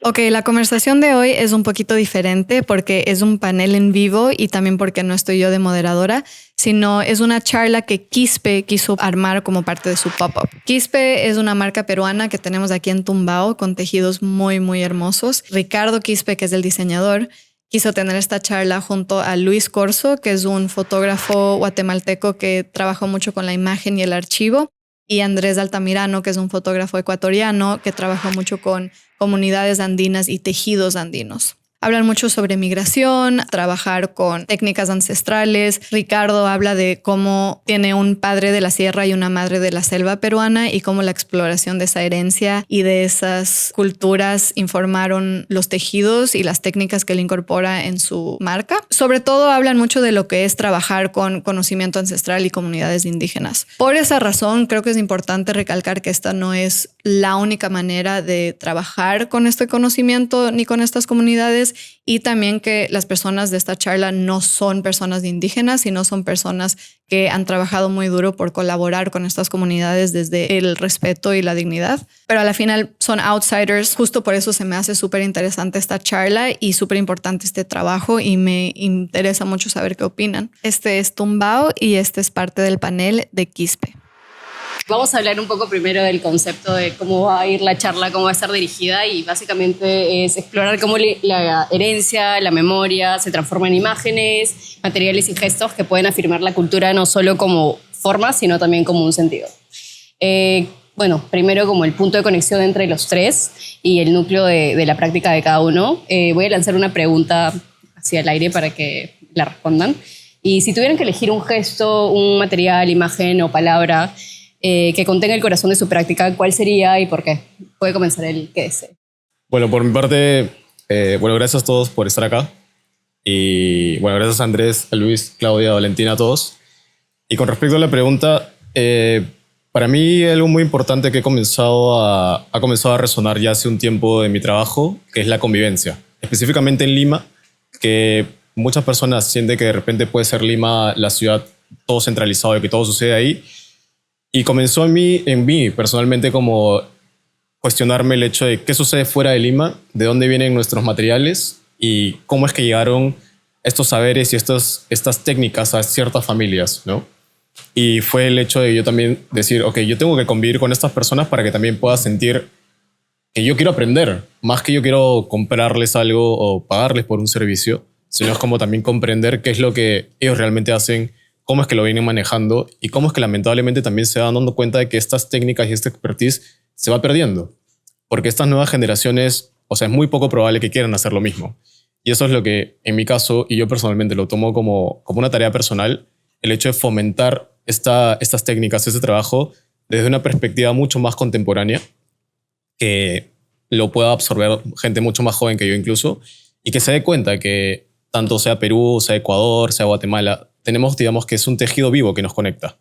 Ok, la conversación de hoy es un poquito diferente porque es un panel en vivo y también porque no estoy yo de moderadora, sino es una charla que Quispe quiso armar como parte de su pop-up. Quispe es una marca peruana que tenemos aquí en Tumbao con tejidos muy, muy hermosos. Ricardo Quispe, que es el diseñador, quiso tener esta charla junto a Luis Corso, que es un fotógrafo guatemalteco que trabajó mucho con la imagen y el archivo, y Andrés Altamirano, que es un fotógrafo ecuatoriano que trabajó mucho con comunidades andinas y tejidos andinos. Hablan mucho sobre migración, trabajar con técnicas ancestrales. Ricardo habla de cómo tiene un padre de la sierra y una madre de la selva peruana y cómo la exploración de esa herencia y de esas culturas informaron los tejidos y las técnicas que él incorpora en su marca. Sobre todo hablan mucho de lo que es trabajar con conocimiento ancestral y comunidades indígenas. Por esa razón, creo que es importante recalcar que esta no es la única manera de trabajar con este conocimiento ni con estas comunidades, y también que las personas de esta charla no son personas indígenas, sino son personas que han trabajado muy duro por colaborar con estas comunidades desde el respeto y la dignidad. Pero a la final son outsiders. Justo por eso se me hace súper interesante esta charla y súper importante este trabajo, y me interesa mucho saber qué opinan. Este es Tumbao y este es parte del panel de Quispe. Vamos a hablar un poco primero del concepto de cómo va a ir la charla, cómo va a estar dirigida, y básicamente es explorar cómo la herencia, la memoria se transforma en imágenes, materiales y gestos que pueden afirmar la cultura no solo como forma, sino también como un sentido. Bueno, primero como el punto de conexión entre los tres y el núcleo de la práctica de cada uno. Voy a lanzar una pregunta hacia el aire para que la respondan. Y si tuvieran que elegir un gesto, un material, imagen o palabra que contenga el corazón de su práctica, ¿cuál sería y por qué? Puede comenzar el que desee. Bueno, por mi parte, gracias a todos por estar acá. Y bueno, gracias a Andrés, a Luis, Claudia, a Valentina, a todos. Y con respecto a la pregunta, para mí algo muy importante que ha comenzado a resonar ya hace un tiempo en mi trabajo, que es la convivencia. Específicamente en Lima, que muchas personas sienten que de repente puede ser Lima la ciudad todo centralizado y que todo sucede ahí. Y comenzó en mí personalmente como cuestionarme el hecho de qué sucede fuera de Lima, de dónde vienen nuestros materiales y cómo es que llegaron estos saberes y estas técnicas a ciertas familias, ¿no? Y fue el hecho de yo también decir, ok, yo tengo que convivir con estas personas para que también pueda sentir que yo quiero aprender, más que yo quiero comprarles algo o pagarles por un servicio, sino es como también comprender qué es lo que ellos realmente hacen, cómo es que lo vienen manejando y cómo es que lamentablemente también se van dando cuenta de que estas técnicas y esta expertise se va perdiendo. Porque estas nuevas generaciones, o sea, es muy poco probable que quieran hacer lo mismo. Y eso es lo que, en mi caso, y yo personalmente lo tomo como una tarea personal, el hecho de fomentar estas técnicas, este trabajo, desde una perspectiva mucho más contemporánea, que lo pueda absorber gente mucho más joven que yo incluso, y que se dé cuenta que tanto sea Perú, sea Ecuador, sea Guatemala, tenemos, digamos, que es un tejido vivo que nos conecta.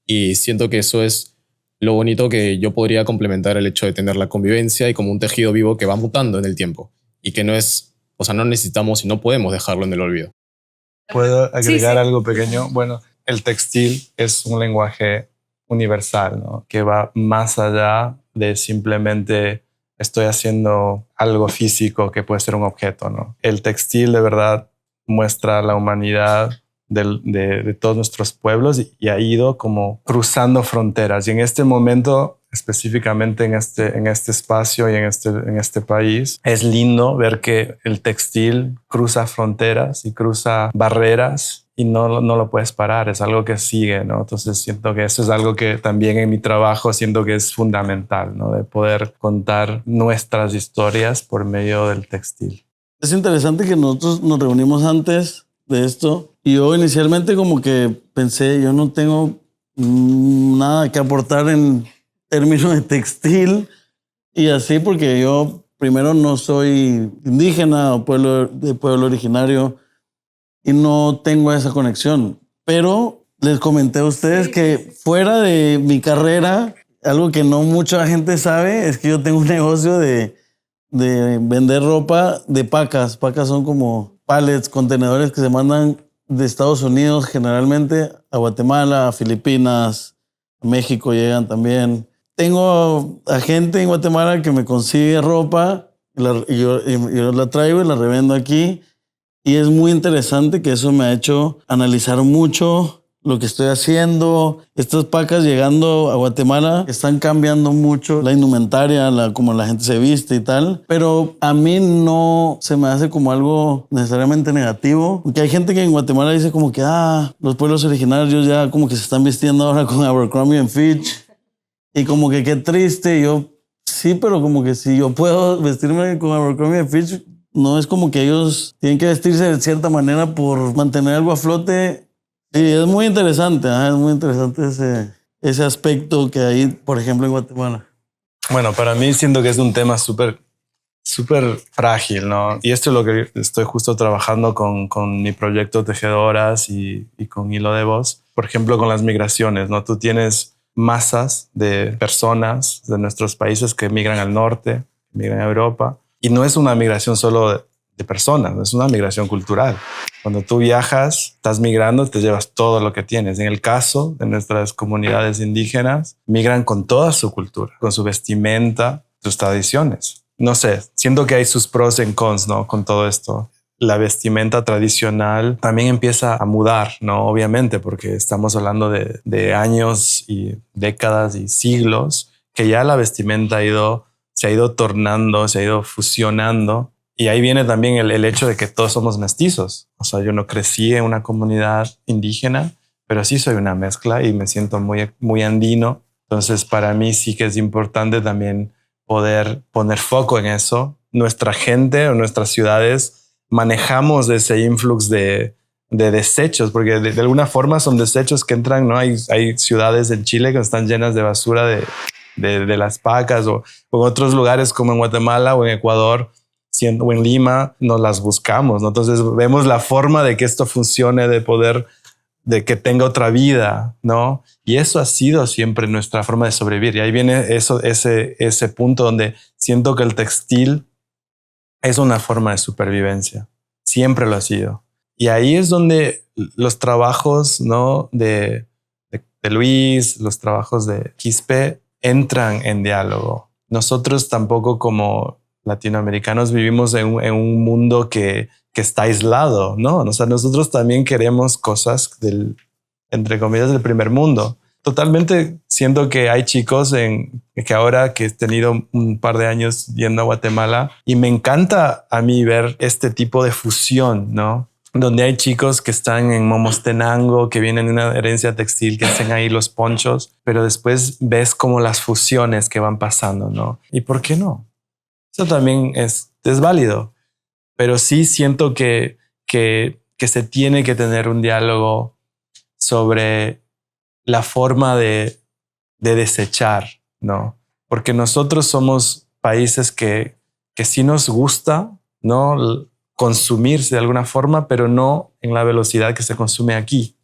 Y siento que eso es lo bonito que yo podría complementar el hecho de tener la convivencia y como un tejido vivo que va mutando en el tiempo y que no es, o sea, no necesitamos y no podemos dejarlo en el olvido. ¿Puedo agregar Sí. algo pequeño? Bueno, el textil es un lenguaje universal, ¿no? Que va más allá de simplemente estoy haciendo algo físico que puede ser un objeto, ¿no? El textil de verdad muestra la humanidad de todos nuestros pueblos y ha ido como cruzando fronteras. Y en este momento, específicamente en este espacio y en este país, es lindo ver que el textil cruza fronteras y cruza barreras y no lo puedes parar, es algo que sigue, ¿no? Entonces siento que eso es algo que también en mi trabajo siento que es fundamental, ¿no? De poder contar nuestras historias por medio del textil. Es interesante que nosotros nos reunimos antes de esto y yo inicialmente como que pensé, yo no tengo nada que aportar en términos de textil y así, porque yo primero no soy indígena o de pueblo originario y no tengo esa conexión. Pero les comenté a ustedes que fuera de mi carrera, algo que no mucha gente sabe es que yo tengo un negocio de vender ropa de pacas. Pacas son como pallets, contenedores que se mandan de Estados Unidos generalmente a Guatemala, a Filipinas, a México llegan también. Tengo a gente en Guatemala que me consigue ropa y yo la traigo y la revendo aquí. Y es muy interesante que eso me ha hecho analizar mucho lo que estoy haciendo. Estas pacas llegando a Guatemala están cambiando mucho la indumentaria, como la gente se viste y tal. Pero a mí no se me hace como algo necesariamente negativo. Porque hay gente que en Guatemala dice como que, los pueblos originarios ya como que se están vistiendo ahora con Abercrombie & Fitch. Y como que qué triste. Yo, sí, pero como que si yo puedo vestirme con Abercrombie & Fitch, no es como que ellos tienen que vestirse de cierta manera por mantener algo a flote. Sí, es muy interesante, es muy interesante ese aspecto que hay, por ejemplo, en Guatemala. Bueno, para mí siento que es un tema súper frágil, ¿no? Y esto es lo que estoy justo trabajando con mi proyecto Tejedoras y con Hilo de Voz. Por ejemplo, con las migraciones, ¿no? Tú tienes masas de personas de nuestros países que migran al norte, migran a Europa. Y no es una migración solo de personas, es una migración cultural. Cuando tú viajas, estás migrando, te llevas todo lo que tienes. En el caso de nuestras comunidades indígenas, migran con toda su cultura, con su vestimenta, sus tradiciones. No sé, siento que hay sus pros y cons, ¿no? Con todo esto. La vestimenta tradicional también empieza a mudar, ¿no? Obviamente, porque estamos hablando de años y décadas y siglos que ya la vestimenta se ha ido tornando, se ha ido fusionando. Y ahí viene también el hecho de que todos somos mestizos. O sea, yo no crecí en una comunidad indígena, pero sí soy una mezcla y me siento muy, muy andino. Entonces, para mí sí que es importante también poder poner foco en eso. Nuestra gente o nuestras ciudades manejamos ese influx de desechos, porque de alguna forma son desechos que entran, ¿no? Hay ciudades en Chile que están llenas de basura de las pacas o en otros lugares como en Guatemala o en Ecuador o en Lima, nos las buscamos, ¿no? Entonces vemos la forma de que esto funcione, de que tenga otra vida, ¿no? Y eso ha sido siempre nuestra forma de sobrevivir. Y ahí viene ese punto donde siento que el textil es una forma de supervivencia. Siempre lo ha sido. Y ahí es donde los trabajos, ¿no? de Luis, los trabajos de Quispe entran en diálogo. Nosotros tampoco como latinoamericanos vivimos en un mundo que está aislado, ¿no? O sea, nosotros también queremos cosas entre comillas, del primer mundo. Totalmente siento que hay chicos que ahora que he tenido un par de años yendo a Guatemala y me encanta a mí ver este tipo de fusión, ¿no? Donde hay chicos que están en Momostenango, que vienen de una herencia textil, que hacen ahí los ponchos, pero después ves como las fusiones que van pasando, ¿no? ¿Y por qué no? Eso también es válido, pero sí siento que se tiene que tener un diálogo sobre la forma de desechar, ¿no? Porque nosotros somos países que sí nos gusta, ¿no? Consumirse de alguna forma, pero no en la velocidad que se consume aquí.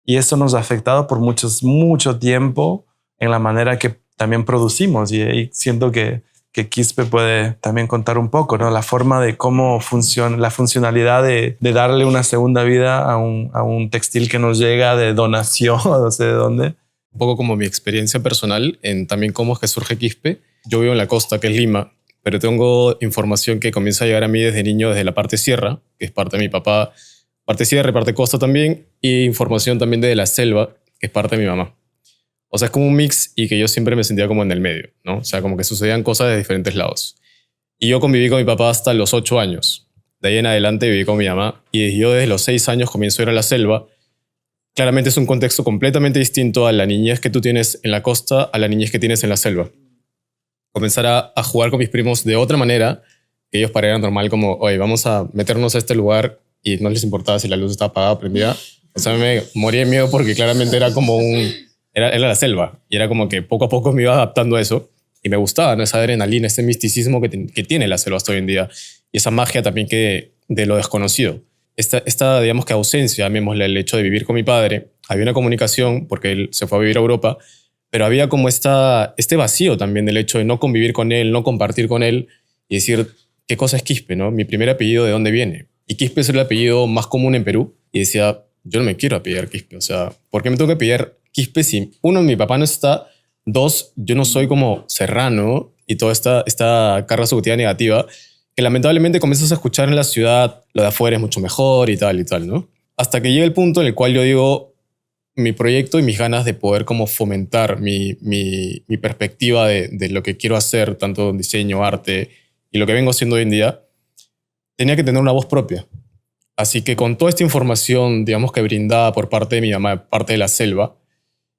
Y eso nos ha afectado por mucho tiempo en la manera que también producimos. Y siento que Quispe puede también contar un poco, ¿no? La forma de cómo funciona, la funcionalidad de darle una segunda vida a un textil que nos llega de donación, no sé de dónde. Un poco como mi experiencia personal en también cómo es que surge Quispe. Yo vivo en la costa, que es Lima, pero tengo información que comienza a llegar a mí desde niño, desde la parte sierra, que es parte de mi papá, parte sierra y parte costa también, y información también de la selva, que es parte de mi mamá. O sea, es como un mix y que yo siempre me sentía como en el medio, ¿no? O sea, como que sucedían cosas de diferentes lados. Y yo conviví con mi papá hasta los 8 años. De ahí en adelante viví con mi mamá. Y yo desde los 6 años comienzo a ir a la selva. Claramente es un contexto completamente distinto a la niñez que tú tienes en la costa a la niñez que tienes en la selva. Comenzar a jugar con mis primos de otra manera, que ellos para era normal como, oye, vamos a meternos a este lugar y no les importaba si la luz estaba apagada o prendida. O sea, me moría de miedo porque claramente era como era la selva y era como que poco a poco me iba adaptando a eso y me gustaba, ¿no? Esa adrenalina, ese misticismo que tiene la selva hasta hoy en día y esa magia también de lo desconocido. Esta, digamos que ausencia, llamémosle el hecho de vivir con mi padre, había una comunicación porque él se fue a vivir a Europa, pero había como este vacío también del hecho de no convivir con él, no compartir con él y decir, ¿qué cosa es Quispe, no? Mi primer apellido, ¿de dónde viene? Y Quispe es el apellido más común en Perú y decía, yo no me quiero apellidar Quispe, o sea, ¿por qué me tengo que apellidar Quispe si, uno, mi papá no está, dos, yo no soy como serrano y toda esta carga subjetiva negativa que lamentablemente comienzas a escuchar en la ciudad, lo de afuera es mucho mejor y tal, ¿no? Hasta que llega el punto en el cual yo digo, mi proyecto y mis ganas de poder como fomentar mi perspectiva de lo que quiero hacer, tanto en diseño, arte y lo que vengo haciendo hoy en día, tenía que tener una voz propia. Así que con toda esta información, digamos que brindada por parte de mi mamá, parte de la selva,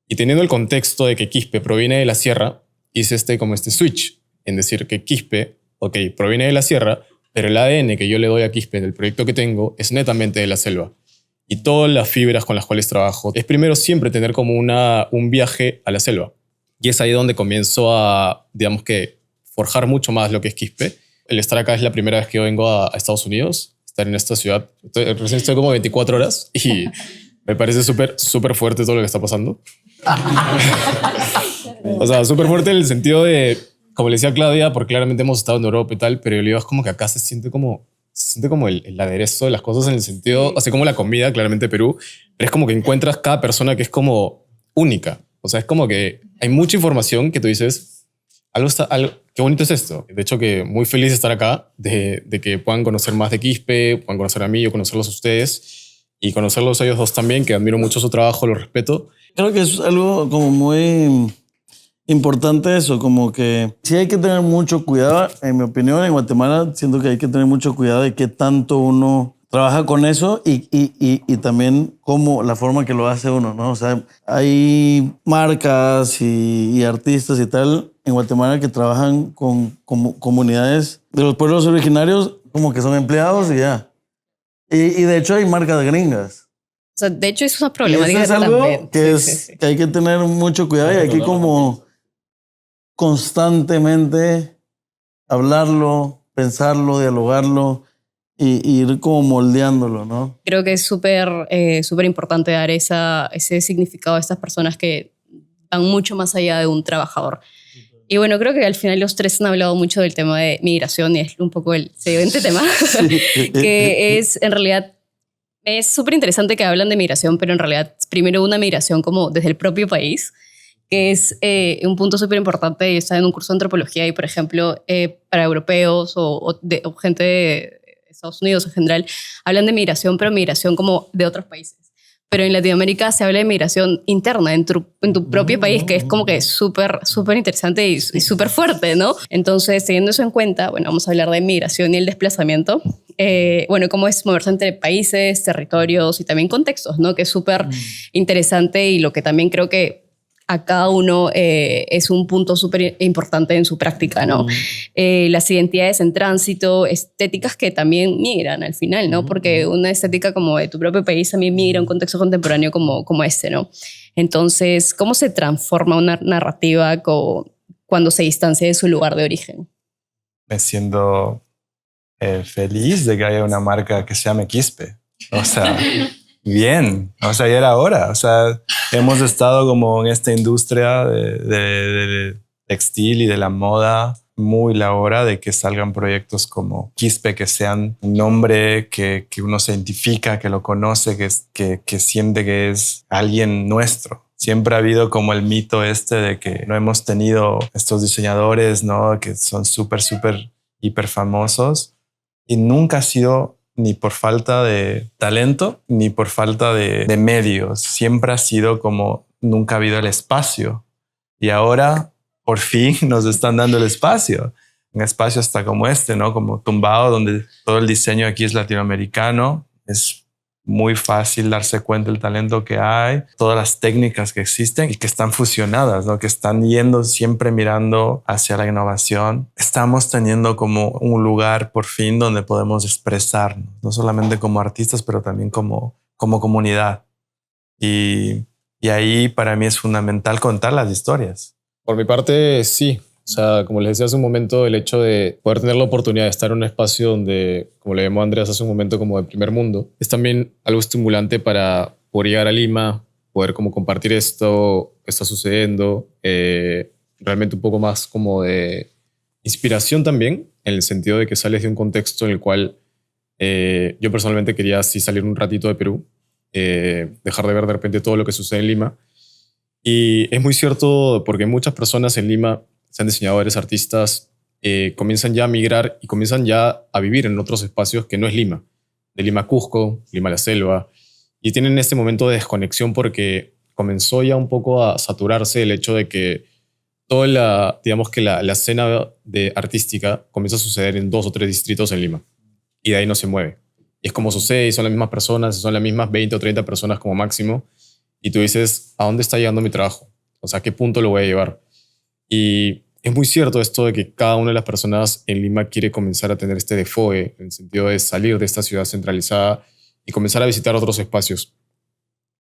y teniendo el contexto de que Quispe proviene de la sierra, hice como este switch, en decir que Quispe, ok, proviene de la sierra, pero el ADN que yo le doy a Quispe del proyecto que tengo es netamente de la selva. Y todas las fibras con las cuales trabajo es primero siempre tener como un viaje a la selva. Y es ahí donde comienzo a, digamos que, forjar mucho más lo que es Quispe. El estar acá es la primera vez que yo vengo a Estados Unidos, estar en esta ciudad. Recién estoy como 24 horas y me parece súper fuerte todo lo que está pasando. O sea, súper fuerte en el sentido de, como le decía Claudia, porque claramente hemos estado en Europa y tal, pero yo le digo, es como que acá se siente como el aderezo de las cosas en el sentido, así como la comida, claramente Perú, pero es como que encuentras cada persona que es como única. O sea, es como que hay mucha información que tú dices, qué bonito es esto. De hecho, que muy feliz de estar acá, de que puedan conocer más de Quispe, puedan conocer a mí, yo conocerlos a ustedes y conocerlos a ellos dos también, que admiro mucho su trabajo, lo respeto. Creo que es algo como muy importante eso, como que sí hay que tener mucho cuidado, en mi opinión, en Guatemala siento que hay que tener mucho cuidado de qué tanto uno trabaja con eso y también cómo la forma que lo hace uno, ¿no? O sea, hay marcas y artistas y tal en Guatemala que trabajan con comunidades de los pueblos originarios como que son empleados y ya. Y de hecho hay marcas gringas. O sea, de hecho es una Y problemática eso es algo también. que, Sí. que hay que tener mucho cuidado y hay que como constantemente hablarlo, pensarlo, dialogarlo y ir como moldeándolo, ¿no? Creo que es súper importante dar ese significado a estas personas que van mucho más allá de un trabajador. Y bueno, creo que al final los tres han hablado mucho del tema de migración y es un poco el siguiente tema, que es en realidad, es súper interesante que hablan de migración, pero en realidad primero una migración como desde el propio país, que es un punto súper importante. Yo estaba en un curso de antropología y, por ejemplo, para europeos o gente de Estados Unidos en general, hablan de migración, pero migración como de otros países. Pero en Latinoamérica se habla de migración interna en tu propio país, que es como que súper interesante y súper fuerte, ¿no? Entonces, teniendo eso en cuenta, bueno, vamos a hablar de migración y el desplazamiento. Bueno, cómo es moverse entre países, territorios y también contextos, ¿no? Que es súper interesante y lo que también creo que a cada uno es un punto súper importante en su práctica, ¿no? Las identidades en tránsito, estéticas que también migran al final, ¿no? Porque una estética como de tu propio país también migra a un contexto contemporáneo como este, ¿no? Entonces, ¿cómo se transforma una narrativa cuando se distancia de su lugar de origen? Me siento feliz de que haya una marca que se llame Quispe. O sea, bien. O sea, ya era hora. O sea, hemos estado como en esta industria de textil y de la moda muy la hora de que salgan proyectos como Quispe, que sean un nombre que uno se identifica, que lo conoce, que siente que es alguien nuestro. Siempre ha habido como el mito de que no hemos tenido estos diseñadores, ¿no? Que son súper hiper famosos y nunca ha sido ni por falta de talento ni por falta de medios. Siempre ha sido como nunca ha habido el espacio y ahora por fin nos están dando el espacio. Un espacio hasta como ¿no? Como Tumbao, donde todo el diseño aquí es latinoamericano. Es muy fácil darse cuenta del talento que hay, todas las técnicas que existen y que están fusionadas, ¿no? Que están yendo siempre mirando hacia la innovación. Estamos teniendo como un lugar por fin donde podemos expresarnos, no solamente como artistas, pero también como comunidad. Y ahí para mí es fundamental contar las historias. Por mi parte, sí. O sea, como les decía hace un momento, el hecho de poder tener la oportunidad de estar en un espacio donde, como le llamó Andrés hace un momento, como de primer mundo, es también algo estimulante para poder llegar a Lima, poder como compartir esto que está sucediendo, realmente un poco más como de inspiración también, en el sentido de que sales de un contexto en el cual yo personalmente quería sí salir un ratito de Perú, dejar de ver de repente todo lo que sucede en Lima. Y es muy cierto porque muchas personas en Lima sean diseñadores, artistas, comienzan ya a migrar y comienzan ya a vivir en otros espacios que no es Lima. De Lima a Cusco, Lima a la selva. Y tienen este momento de desconexión porque comenzó ya un poco a saturarse el hecho de que toda la escena artística comienza a suceder en 2 o 3 distritos en Lima. Y de ahí no se mueve. Y es como sucede, y son las mismas personas, son las mismas 20 o 30 personas como máximo. Y tú dices, ¿a dónde está llegando mi trabajo? O sea, ¿a qué punto lo voy a llevar? Y es muy cierto esto de que cada una de las personas en Lima quiere comenzar a tener este defoe, en el sentido de salir de esta ciudad centralizada y comenzar a visitar otros espacios.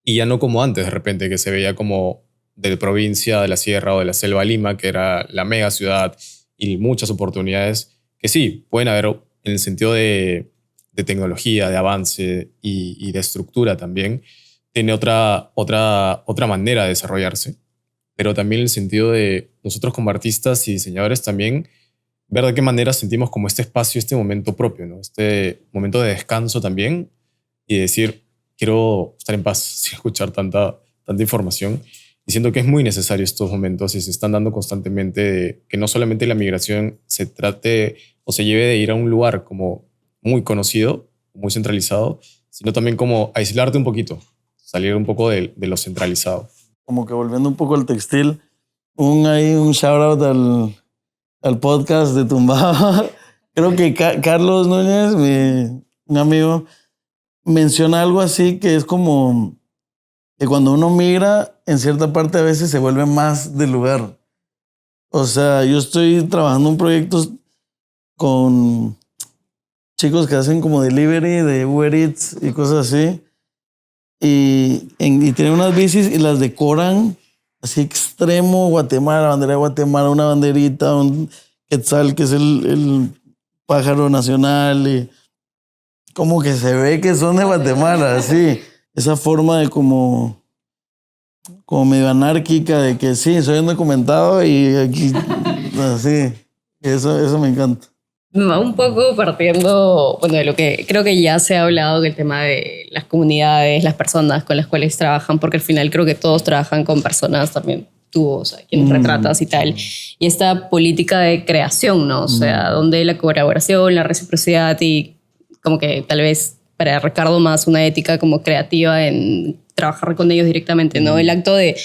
Y ya no como antes, de repente, que se veía como de provincia, de la sierra o de la selva a Lima, que era la mega ciudad y muchas oportunidades que sí, pueden haber en el sentido de tecnología, de avance y de estructura también. Tiene otra manera de desarrollarse, pero también en el sentido de nosotros como artistas y diseñadores también ver de qué manera sentimos como este espacio, este momento propio, ¿no? Este momento de descanso también y decir, quiero estar en paz sin escuchar tanta información. Y siento que es muy necesario estos momentos y se están dando constantemente de que no solamente la migración se trate o se lleve de ir a un lugar como muy conocido, muy centralizado, sino también como aislarte un poquito, salir un poco de lo centralizado. Como que volviendo un poco al textil, un shout out al podcast de Tumbaba. Creo que Carlos Núñez, un amigo, menciona algo así que es como que cuando uno migra, en cierta parte a veces se vuelve más del lugar. O sea, yo estoy trabajando en proyectos con chicos que hacen como delivery de Uber Eats y cosas así. Y tienen unas bicis y las decoran así extremo, Guatemala, la bandera de Guatemala, una banderita, un quetzal que es el pájaro nacional y como que se ve que son de Guatemala, así. Esa forma de como medio anárquica de que sí, soy un documentado y aquí así. Eso me encanta. Un poco partiendo, bueno, de lo que creo que ya se ha hablado del tema de las comunidades, las personas con las cuales trabajan, porque al final creo que todos trabajan con personas también, tú, o sea, quienes retratas y tal. Y esta política de creación, ¿no? O sea, donde la colaboración, la reciprocidad y como que tal vez para Ricardo más una ética como creativa en trabajar con ellos directamente, ¿no? El acto de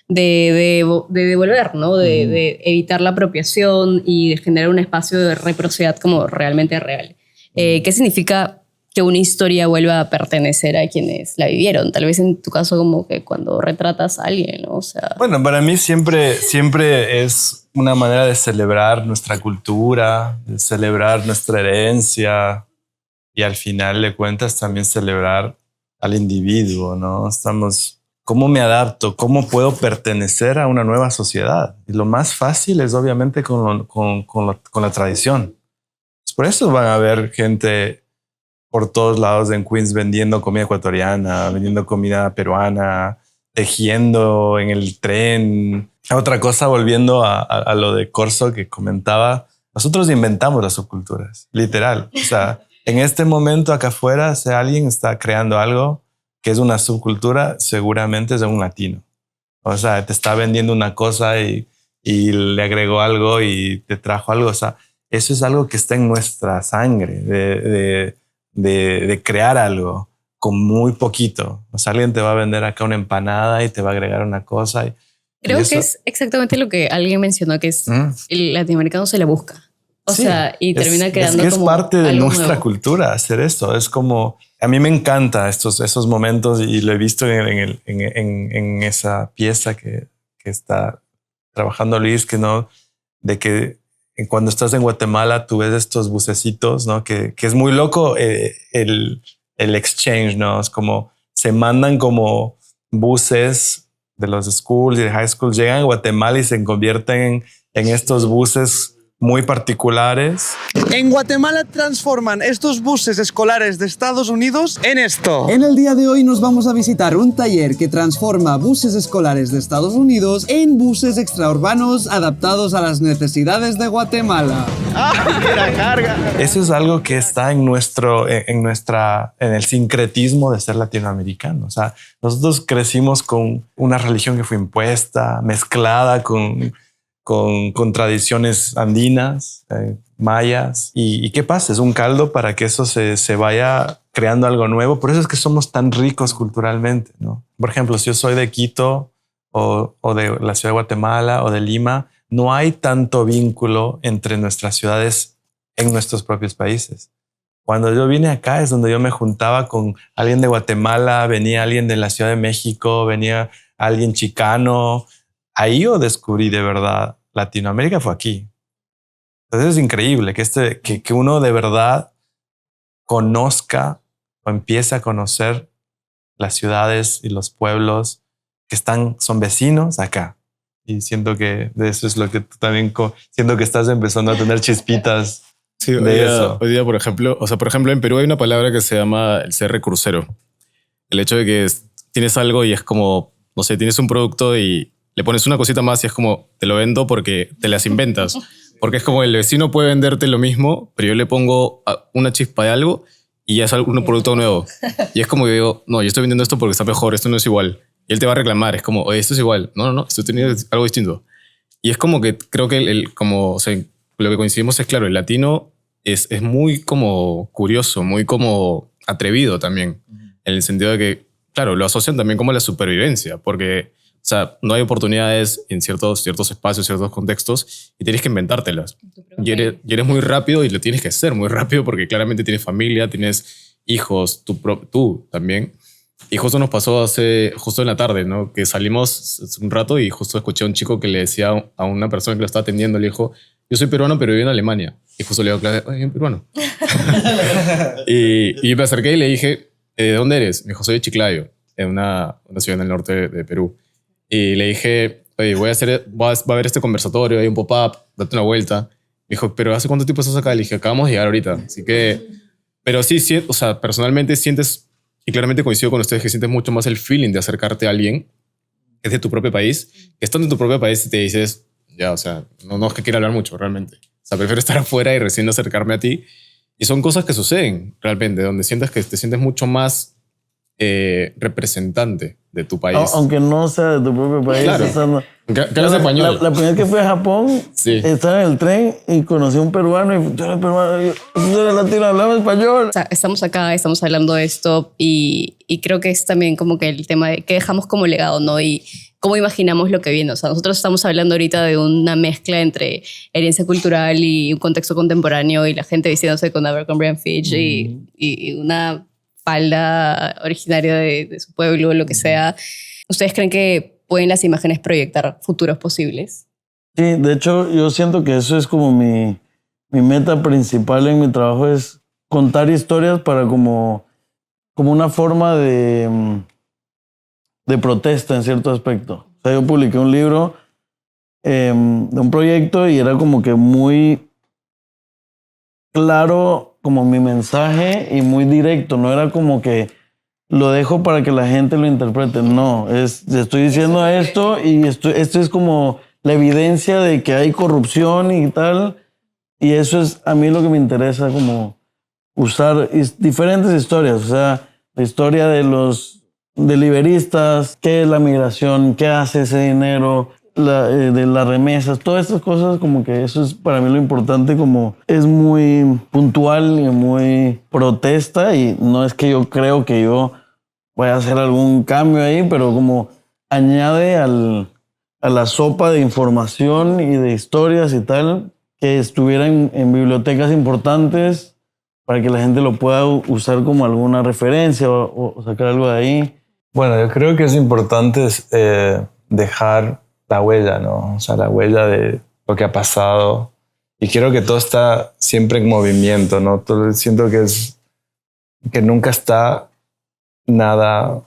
devolver, ¿no? De evitar la apropiación y de generar un espacio de reciprocidad como realmente real. ¿Qué significa que una historia vuelva a pertenecer a quienes la vivieron? Tal vez en tu caso como que cuando retratas a alguien, ¿no? O sea... Bueno, para mí siempre es una manera de celebrar nuestra cultura, de celebrar nuestra herencia y al final de cuentas también celebrar al individuo, ¿no? ¿Cómo me adapto? ¿Cómo puedo pertenecer a una nueva sociedad? Y lo más fácil es obviamente con la tradición. Por eso van a haber gente por todos lados en Queens vendiendo comida ecuatoriana, vendiendo comida peruana, tejiendo en el tren. Otra cosa, volviendo a lo de Corso que comentaba, nosotros inventamos las subculturas, literal. O sea, en este momento acá afuera, si alguien está creando algo que es una subcultura, seguramente es un latino. O sea, te está vendiendo una cosa y le agregó algo y te trajo algo. O sea, eso es algo que está en nuestra sangre, de crear algo con muy poquito. O sea, alguien te va a vender acá una empanada y te va a agregar una cosa. Creo que es exactamente lo que alguien mencionó, que es el latinoamericano se le busca. O sea, y termina creando es como parte de nuestra nuevo. cultura hacer esto. Es como, a mí me encanta esos momentos y lo he visto en esa pieza que está trabajando Luis, de que cuando estás en Guatemala tú ves estos bucecitos, ¿no? Que es muy loco el exchange, ¿no? Es como se mandan como buses de los schools y de high schools, llegan a Guatemala y se convierten en estos buses muy particulares. En Guatemala transforman estos buses escolares de Estados Unidos en esto. En el día de hoy nos vamos a visitar un taller que transforma buses escolares de Estados Unidos en buses extraurbanos adaptados a las necesidades de Guatemala. Mira, carga. Eso es algo que está en el sincretismo de ser latinoamericano. O sea, nosotros crecimos con una religión que fue impuesta, mezclada con con tradiciones andinas, mayas. ¿Y qué pasa? Es un caldo para que eso se vaya creando algo nuevo. Por eso es que somos tan ricos culturalmente, ¿no? Por ejemplo, si yo soy de Quito o de la ciudad de Guatemala o de Lima, no hay tanto vínculo entre nuestras ciudades en nuestros propios países. Cuando yo vine acá es donde yo me juntaba con alguien de Guatemala, venía alguien de la Ciudad de México, venía alguien chicano. Ahí yo descubrí de verdad Latinoamérica fue aquí. Entonces es increíble que uno de verdad conozca o empiece a conocer las ciudades y los pueblos que son vecinos acá. Y siento que de eso es lo que tú también siento que estás empezando a tener chispitas. Sí, eso. Hoy día, por ejemplo, en Perú hay una palabra que se llama el CR crucero. El hecho de que tienes algo y es como, no sé, tienes un producto y le pones una cosita más y es como, te lo vendo porque te las inventas. Porque es como el vecino puede venderte lo mismo, pero yo le pongo una chispa de algo y ya es un producto nuevo. Y es como que digo, no, yo estoy vendiendo esto porque está mejor, esto no es igual. Y él te va a reclamar, es como, oye, esto es igual. No, esto tiene algo distinto. Y es como que creo que o sea, lo que coincidimos es claro, el latino es muy como curioso, muy como atrevido también, en el sentido de que, claro, lo asocian también como a la supervivencia, porque, o sea, no hay oportunidades en ciertos espacios, ciertos contextos, y tienes que inventártelas. Y eres muy rápido y lo tienes que hacer muy rápido porque claramente tienes familia, tienes hijos, tú también. Y justo nos pasó justo en la tarde, ¿no? Que salimos un rato y justo escuché a un chico que le decía a una persona que lo estaba atendiendo, le dijo, yo soy peruano, pero vivo en Alemania. Y justo le digo, claro, oye, peruano. y me acerqué y le dije, ¿de dónde eres? Me dijo, soy de Chiclayo, en una ciudad en el norte de Perú. Y le dije, oye, va a haber este conversatorio, hay un pop-up, date una vuelta. Me dijo, ¿pero hace cuánto tiempo estás acá? Le dije, acabamos de llegar ahorita. Así que, pero sí, o sea, personalmente sientes, y claramente coincido con ustedes, que sientes mucho más el feeling de acercarte a alguien que es de tu propio país, que estando en tu propio país y te dices, ya, o sea, no es que quiera hablar mucho realmente. O sea, prefiero estar afuera y recién acercarme a ti. Y son cosas que suceden realmente, donde sientes que te sientes mucho más representante de tu país. Aunque no sea de tu propio país. Claro. O sea, Que hablas español. La primera vez que fui a Japón, Sí. estaba en el tren y conocí a un peruano y yo era peruano. Yo era latino, hablaba español. O sea, estamos acá, estamos hablando de esto y creo que es también como que el tema de qué dejamos como legado, ¿no? Y cómo imaginamos lo que viene. O sea, nosotros estamos hablando ahorita de una mezcla entre herencia cultural y un contexto contemporáneo y la gente vistiéndose con Abercrombie & Fitch y una falda originaria de su pueblo o lo que sea. ¿Ustedes creen que pueden las imágenes proyectar futuros posibles? Sí, de hecho, yo siento que eso es como mi meta principal en mi trabajo, es contar historias para como una forma de protesta en cierto aspecto. O sea, yo publiqué un libro de un proyecto y era como que muy claro como mi mensaje y muy directo. No era como que lo dejo para que la gente lo interprete. No, estoy diciendo esto y esto es como la evidencia de que hay corrupción y tal. Y eso es a mí lo que me interesa, como usar diferentes historias. O sea, la historia de los deliveristas, qué es la migración, qué hace ese dinero, de las remesas, todas estas cosas, como que eso es para mí lo importante, como es muy puntual y muy protesta, y no es que yo creo que yo vaya a hacer algún cambio ahí, pero como añade a la sopa de información y de historias y tal, que estuvieran en bibliotecas importantes para que la gente lo pueda usar como alguna referencia o sacar algo de ahí. Bueno, yo creo que es importante dejar la huella, ¿no? O sea, la huella de lo que ha pasado. Y creo que todo está siempre en movimiento, ¿no? Siento que nunca está nada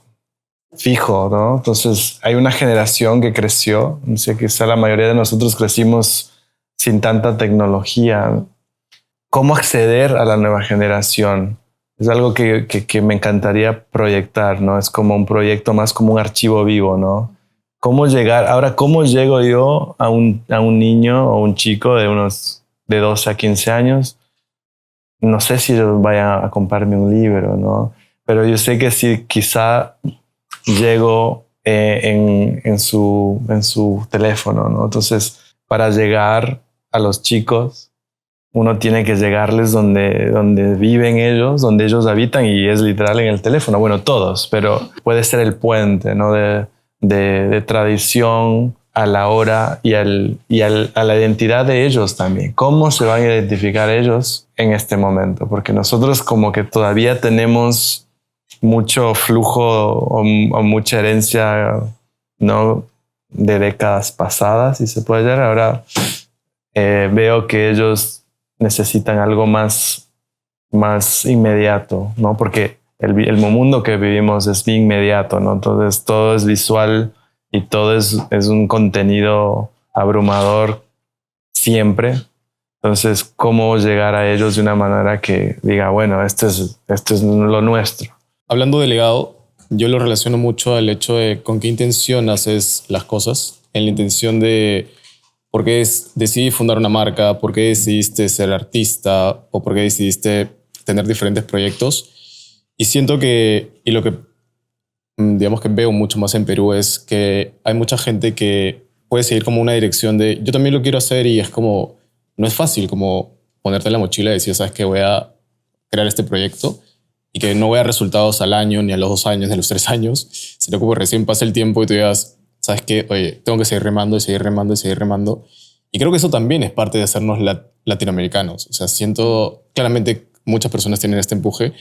fijo, ¿no? Entonces, hay una generación que creció. No sé, quizá la mayoría de nosotros crecimos sin tanta tecnología. ¿Cómo acceder a la nueva generación? Es algo que me encantaría proyectar, ¿no? Es como un proyecto más como un archivo vivo, ¿no? ¿Cómo llegar? Ahora, ¿cómo llego yo a un niño o un chico de 12 a 15 años? No sé si ellos vayan a comprarme un libro, ¿no? Pero yo sé que si quizá llego en su teléfono, ¿no? Entonces, para llegar a los chicos, uno tiene que llegarles donde viven ellos, donde ellos habitan, y es literal en el teléfono. Bueno, todos, pero puede ser el puente, ¿no? de tradición a la hora y a la identidad de ellos también. ¿Cómo se van a identificar ellos en este momento? Porque nosotros como que todavía tenemos mucho flujo o mucha herencia, ¿no? De décadas pasadas, si se puede decir. Ahora veo que ellos necesitan algo más inmediato, ¿no? Porque el mundo que vivimos es bien inmediato, ¿no? Entonces todo es visual y todo es un contenido abrumador siempre. Entonces, ¿cómo llegar a ellos de una manera que diga, bueno, esto es lo nuestro? Hablando de legado, yo lo relaciono mucho al hecho de con qué intención haces las cosas, en la intención de por qué decidí fundar una marca, por qué decidiste ser artista o por qué decidiste tener diferentes proyectos. Y siento que, y lo que digamos que veo mucho más en Perú, es que hay mucha gente que puede seguir como una dirección de yo también lo quiero hacer, y es como, no es fácil como ponerte en la mochila y decir, sabes que voy a crear este proyecto y que no vea resultados al año, ni a los 2 años, ni a los 3 años, sino que recién pasa el tiempo y tú digas, sabes que, oye, tengo que seguir remando y seguir remando y seguir remando. Y creo que eso también es parte de hacernos latinoamericanos. O sea, siento, claramente muchas personas tienen este empuje,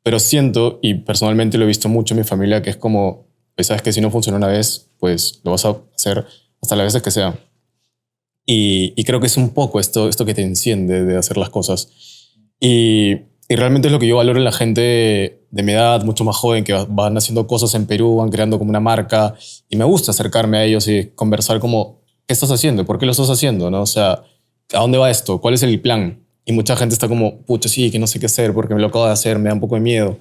pero siento, y personalmente lo he visto mucho en mi familia, que es como, pues, sabes que si no funciona una vez, pues lo vas a hacer hasta las veces que sea. Y creo que es un poco esto que te enciende de hacer las cosas. Y realmente es lo que yo valoro en la gente de mi edad, mucho más joven, que van haciendo cosas en Perú, van creando como una marca, y me gusta acercarme a ellos y conversar como, ¿qué estás haciendo? ¿Por qué lo estás haciendo? ¿No? O sea, ¿a dónde va esto? ¿Cuál es el plan? Y mucha gente está como, pucha, sí, que no sé qué hacer porque me lo acabo de hacer, me da un poco de miedo.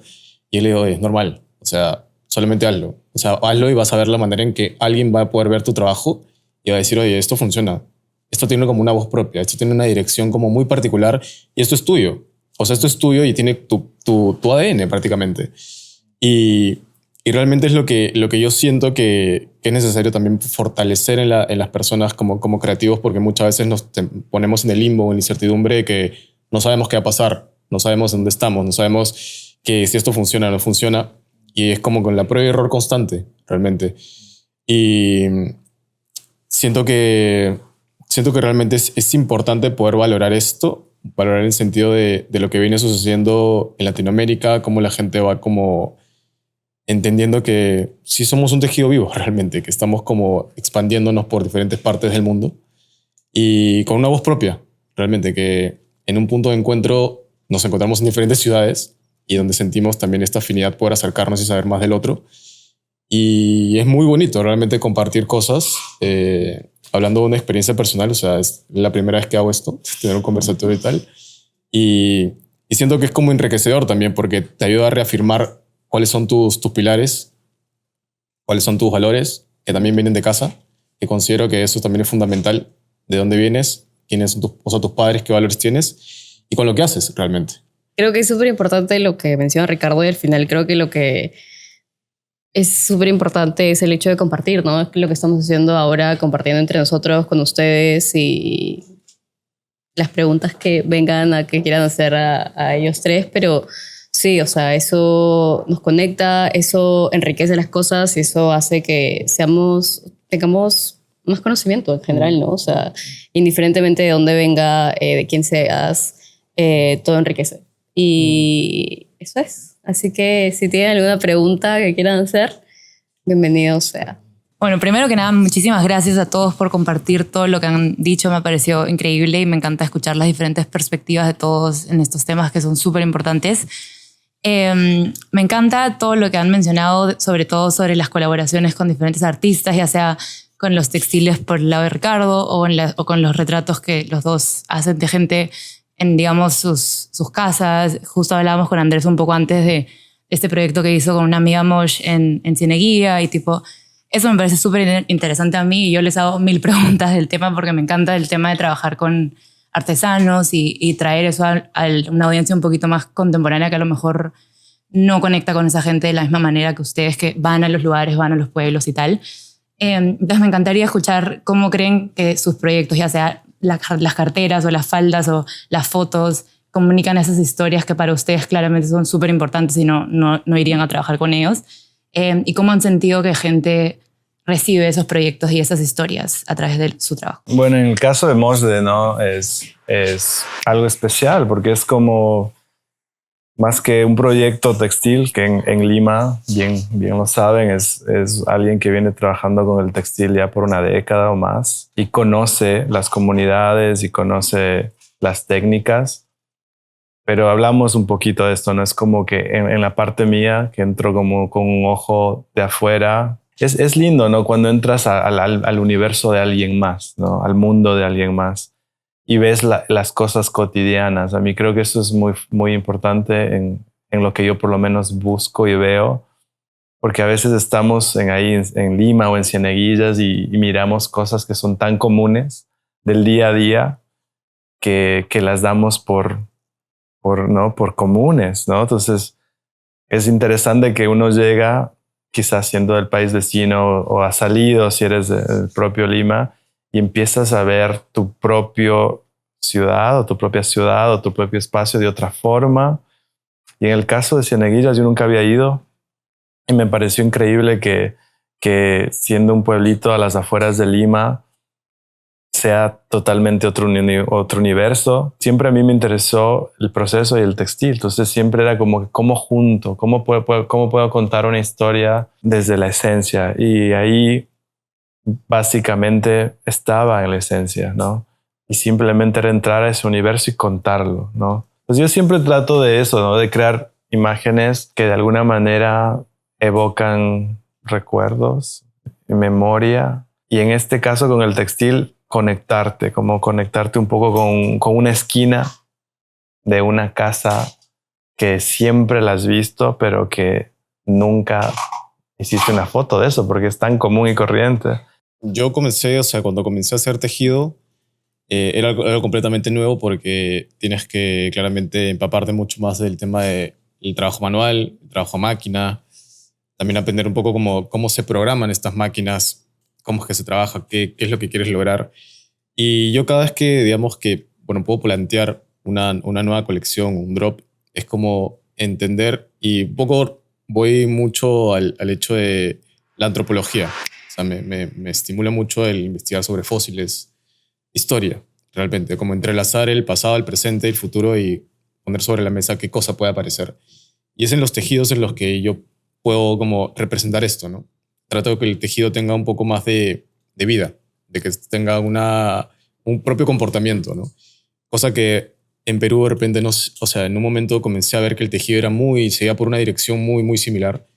Y yo le digo, es normal, o sea, solamente hazlo. O sea, hazlo y vas a ver la manera en que alguien va a poder ver tu trabajo y va a decir, oye, esto funciona. Esto tiene como una voz propia, esto tiene una dirección como muy particular y esto es tuyo. O sea, esto es tuyo y tiene tu ADN prácticamente. Y realmente es lo que yo siento que es necesario también fortalecer en las personas como creativos, porque muchas veces nos ponemos en el limbo, en la incertidumbre de que no sabemos qué va a pasar, no sabemos dónde estamos, no sabemos que si esto funciona o no funciona. Y es como con la prueba y error constante, realmente. Y siento que realmente es importante poder valorar esto, valorar el sentido de lo que viene sucediendo en Latinoamérica, cómo la gente va como entendiendo que sí somos un tejido vivo realmente, que estamos como expandiéndonos por diferentes partes del mundo y con una voz propia, realmente, que en un punto de encuentro nos encontramos en diferentes ciudades y donde sentimos también esta afinidad, poder acercarnos y saber más del otro. Y es muy bonito realmente compartir cosas. Hablando de una experiencia personal, o sea, es la primera vez que hago esto, tener un conversatorio y tal. Y siento que es como enriquecedor también, porque te ayuda a reafirmar cuáles son tus pilares, cuáles son tus valores, que también vienen de casa, que considero que eso también es fundamental, de dónde vienes, quiénes son tus padres, qué valores tienes y con lo que haces realmente. Creo que es súper importante lo que menciona Ricardo, y al final creo que lo que es súper importante es el hecho de compartir, ¿no? Es lo que estamos haciendo ahora, compartiendo entre nosotros, con ustedes, y las preguntas que vengan que quieran hacer a ellos tres, pero sí, o sea, eso nos conecta, eso enriquece las cosas y eso hace que tengamos más conocimiento en general, ¿no? O sea, indiferentemente de dónde venga, de quién seas, todo enriquece. Y eso es. Así que si tienen alguna pregunta que quieran hacer, bienvenido sea. Bueno, primero que nada, muchísimas gracias a todos por compartir todo lo que han dicho. Me pareció increíble y me encanta escuchar las diferentes perspectivas de todos en estos temas que son súper importantes. Me encanta todo lo que han mencionado, sobre todo sobre las colaboraciones con diferentes artistas, ya sea con los textiles por el lado de Ricardo o con los retratos que los dos hacen de gente en, digamos, sus casas. Justo hablábamos con Andrés un poco antes de este proyecto que hizo con una amiga Mosh en Cineguía, y tipo, eso me parece súper interesante a mí, y yo les hago 1000 preguntas del tema porque me encanta el tema de trabajar con artesanos y traer eso a una audiencia un poquito más contemporánea que a lo mejor no conecta con esa gente de la misma manera que ustedes, que van a los lugares, van a los pueblos y tal. Entonces me encantaría escuchar cómo creen que sus proyectos, ya sea las carteras o las faldas o las fotos, comunican esas historias que para ustedes claramente son súper importantes y no irían a trabajar con ellos. Y cómo han sentido que gente recibe esos proyectos y esas historias a través de su trabajo. Bueno, en el caso de Mosde, ¿no? Es algo especial porque es como más que un proyecto textil, que en Lima, bien lo saben, es alguien que viene trabajando con el textil ya por una década o más y conoce las comunidades y conoce las técnicas. Pero hablamos un poquito de esto, ¿no? Es como que en la parte mía, que entro como con un ojo de afuera, es lindo, ¿no? Cuando entras al universo de alguien más, ¿no? Al mundo de alguien más y ves las cosas cotidianas. A mí creo que eso es muy, muy importante en lo que yo por lo menos busco y veo, porque a veces estamos ahí en Lima o en Cieneguillas y miramos cosas que son tan comunes del día a día que las damos por comunes, ¿no? Entonces es interesante que uno llega quizás siendo del país vecino o ha salido si eres del propio Lima y empiezas a ver tu propia ciudad o tu propio espacio de otra forma. Y en el caso de Cieneguillas yo nunca había ido y me pareció increíble que siendo un pueblito a las afueras de Lima sea totalmente otro universo. Siempre a mí me interesó el proceso y el textil. Entonces siempre era como, ¿cómo junto? ¿Cómo puedo contar una historia desde la esencia? Y ahí básicamente estaba en la esencia, ¿no? Y simplemente era entrar a ese universo y contarlo, ¿no? Pues yo siempre trato de eso, ¿no? De crear imágenes que de alguna manera evocan recuerdos, memoria. Y en este caso con el textil, conectarte un poco con una esquina de una casa que siempre la has visto, pero que nunca hiciste una foto de eso porque es tan común y corriente. Yo comencé, cuando comencé a hacer tejido, era algo completamente nuevo porque tienes que claramente empaparte mucho más del tema del trabajo manual, el trabajo a máquina, también aprender un poco cómo se programan estas máquinas, cómo es que se trabaja, qué es lo que quieres lograr. Y yo cada vez que, digamos que, puedo plantear una nueva colección, un drop, es como entender, y un poco voy mucho al hecho de la antropología. O sea, me estimula mucho el investigar sobre fósiles, historia, realmente, como entrelazar el pasado, el presente, el futuro y poner sobre la mesa qué cosa puede aparecer. Y es en los tejidos en los que yo puedo como representar esto, ¿no? Trato de que el tejido tenga un poco más de vida, de que tenga un propio comportamiento, ¿no? Cosa que en Perú de repente, en un momento comencé a ver que el tejido se iba por una dirección muy, muy similar.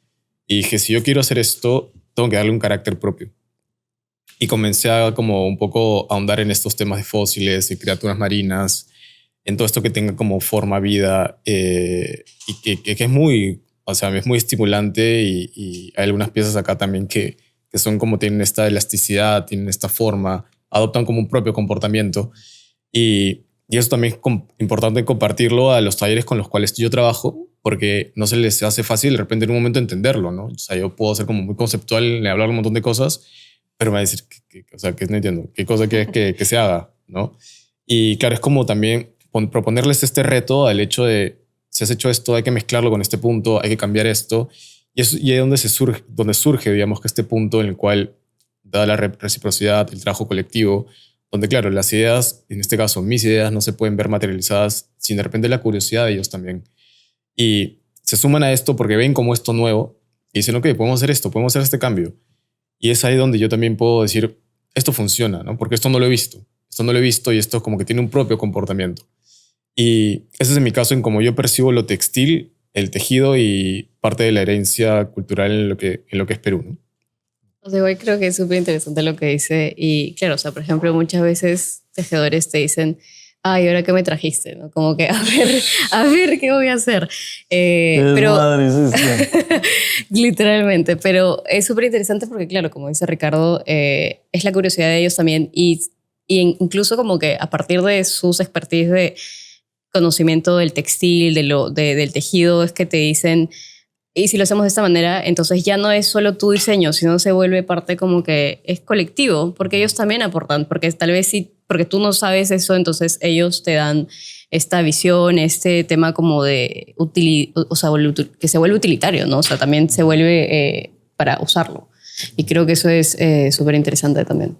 Y dije, si yo quiero hacer esto, tengo que darle un carácter propio. Y comencé a como un poco ahondar en estos temas de fósiles y criaturas marinas, en todo esto que tenga como forma, vida, y que es muy, es muy estimulante y hay algunas piezas acá también que son como tienen esta elasticidad, tienen esta forma, adoptan como un propio comportamiento. Y eso también es importante compartirlo a los talleres con los cuales yo trabajo, porque no se les hace fácil de repente en un momento entenderlo, ¿no? O sea, yo puedo ser como muy conceptual, hablar un montón de cosas, pero me va a decir que no entiendo, qué cosa quieres que se haga, ¿no? Y claro, es como también proponerles este reto al hecho de, si has hecho esto, hay que mezclarlo con este punto, hay que cambiar esto. Y ahí es donde surge, digamos, que este punto en el cual, dada la reciprocidad, el trabajo colectivo, donde, claro, las ideas, en este caso mis ideas, no se pueden ver materializadas sin de repente la curiosidad de ellos también. Y se suman a esto porque ven como esto nuevo y dicen, ok, podemos hacer esto, podemos hacer este cambio. Y es ahí donde yo también puedo decir, esto funciona, ¿no? Porque esto no lo he visto y esto como que tiene un propio comportamiento. Y ese es en mi caso en cómo yo percibo lo textil, el tejido y parte de la herencia cultural en lo que es Perú, ¿no? O sea, igual creo que es súper interesante lo que dice. Y claro, o sea, por ejemplo, muchas veces tejedores te dicen, ay, ¿ahora qué me trajiste? ¿No? Como que, a ver, ¿qué voy a hacer? Pero madre, es literalmente, pero es súper interesante porque, claro, como dice Ricardo, es la curiosidad de ellos también y incluso como que a partir de sus expertise de conocimiento del textil, del tejido, es que te dicen, Y si lo hacemos de esta manera, entonces ya no es solo tu diseño, sino se vuelve parte como que es colectivo, porque ellos también aportan, porque tal vez sí, porque tú no sabes eso, entonces ellos te dan esta visión, este tema como de o sea, que se vuelve utilitario, ¿no? O sea, también se vuelve para usarlo. Y creo que eso es súper interesante también.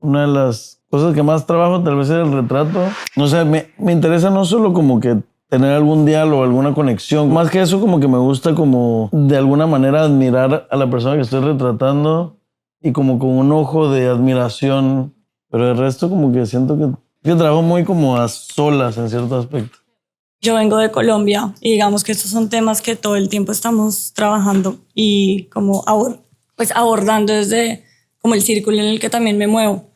Una de las cosas que más trabajo tal vez es el retrato. No sé, me interesa no solo como que tener algún diálogo, alguna conexión. Más que eso, como que me gusta como de alguna manera admirar a la persona que estoy retratando y como con un ojo de admiración. Pero el resto como que siento que trabajo muy como a solas en cierto aspecto. Yo vengo de Colombia y digamos que estos son temas que todo el tiempo estamos trabajando y como pues abordando desde como el círculo en el que también me muevo.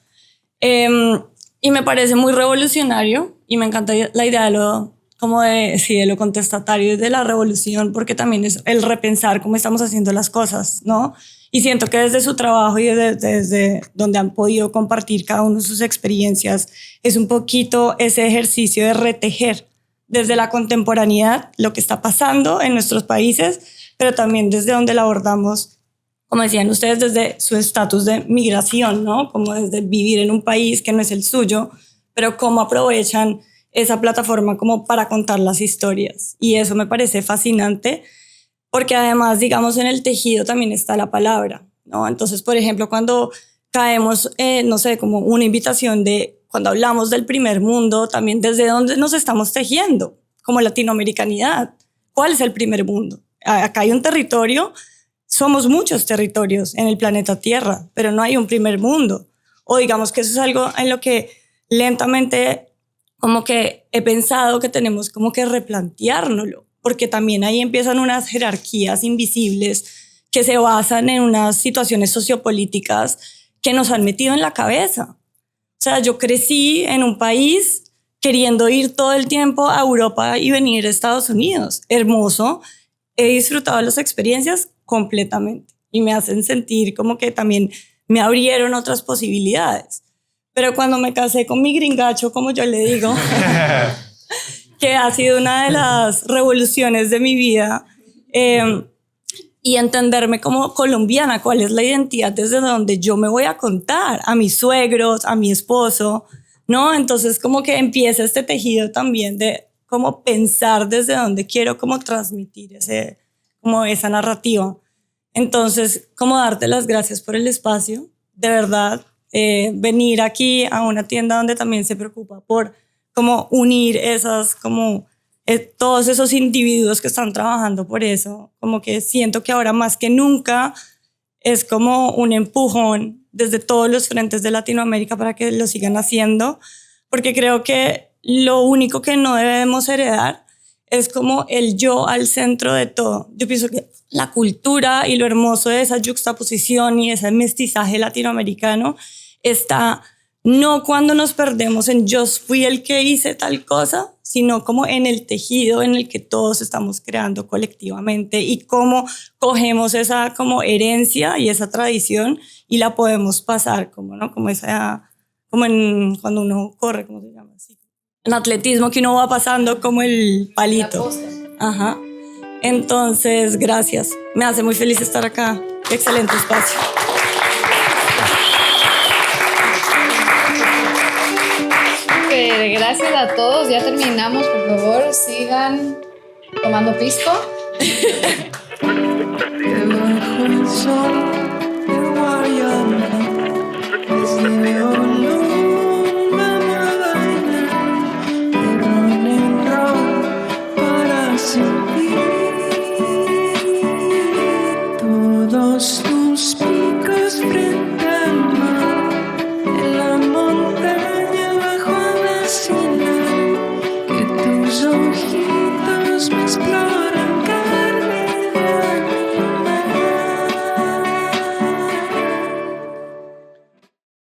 Y me parece muy revolucionario y me encanta la idea de lo contestatario de la revolución, porque también es el repensar cómo estamos haciendo las cosas, ¿no? Y siento que desde su trabajo y desde donde han podido compartir cada uno sus experiencias, es un poquito ese ejercicio de retejer desde la contemporaneidad lo que está pasando en nuestros países, pero también desde donde la abordamos, como decían ustedes, desde su estatus de migración, ¿no? Como desde vivir en un país que no es el suyo, pero cómo aprovechan esa plataforma como para contar las historias. Y eso me parece fascinante, porque además, digamos, en el tejido también está la palabra, ¿no? Entonces, por ejemplo, cuando caemos, no sé, como una invitación cuando hablamos del primer mundo, también desde dónde nos estamos tejiendo, como latinoamericanidad. ¿Cuál es el primer mundo? Acá hay un territorio, somos muchos territorios en el planeta Tierra, pero no hay un primer mundo. O digamos que eso es algo en lo que lentamente como que he pensado que tenemos como que replanteárnoslo, porque también ahí empiezan unas jerarquías invisibles que se basan en unas situaciones sociopolíticas que nos han metido en la cabeza. O sea, yo crecí en un país queriendo ir todo el tiempo a Europa y venir a Estados Unidos. Hermoso. He disfrutado las experiencias completamente y me hacen sentir como que también me abrieron otras posibilidades. Pero cuando me casé con mi gringacho, como yo le digo, que ha sido una de las revoluciones de mi vida, y entenderme como colombiana, cuál es la identidad desde donde yo me voy a contar a mis suegros, a mi esposo, ¿no? Entonces como que empieza este tejido también de cómo pensar desde donde quiero como transmitir como esa narrativa. Entonces, como darte las gracias por el espacio, de verdad. Venir aquí a una tienda donde también se preocupa por como unir todos esos individuos que están trabajando por eso, como que siento que ahora más que nunca es como un empujón desde todos los frentes de Latinoamérica para que lo sigan haciendo, porque creo que lo único que no debemos heredar es como el yo al centro de todo. Yo pienso que la cultura y lo hermoso de esa juxtaposición y ese mestizaje latinoamericano está no cuando nos perdemos en yo fui el que hice tal cosa, sino como en el tejido en el que todos estamos creando colectivamente y cómo cogemos esa como herencia y esa tradición y la podemos pasar como, ¿no? Como cuando uno corre, ¿cómo se llama? Así. En atletismo que uno va pasando como el palito. Ajá. Entonces, gracias. Me hace muy feliz estar acá. Excelente espacio. Gracias a todos, ya terminamos, por favor sigan tomando pisco. Todos tus